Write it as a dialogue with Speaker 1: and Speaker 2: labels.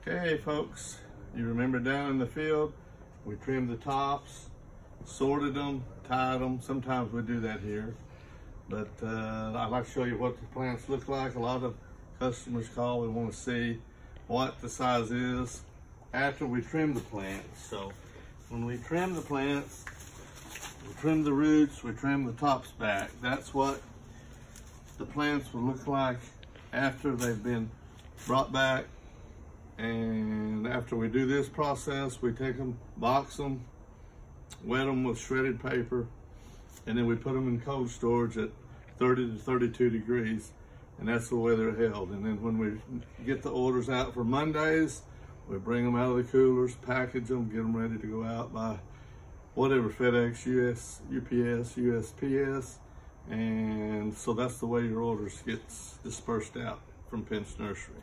Speaker 1: Okay, folks, you remember down in the field, we trimmed the tops, sorted them, tied them. Sometimes we do that here, but I'd like to show you what the plants look like. A lot of customers call, we want to see what the size is after we trim the plants. So when we trim the plants, we trim the roots, we trim the tops back. That's what the plants will look like after they've been brought back. And after we do this process, we take them, box them, wet them with shredded paper, and then we put them in cold storage at 30 to 32 degrees, and that's the way they're held. And then when we get the orders out for Mondays, we bring them out of the coolers, package them, get them ready to go out by whatever, FedEx, US, UPS, USPS. And so that's the way your orders get dispersed out from Pense Nursery.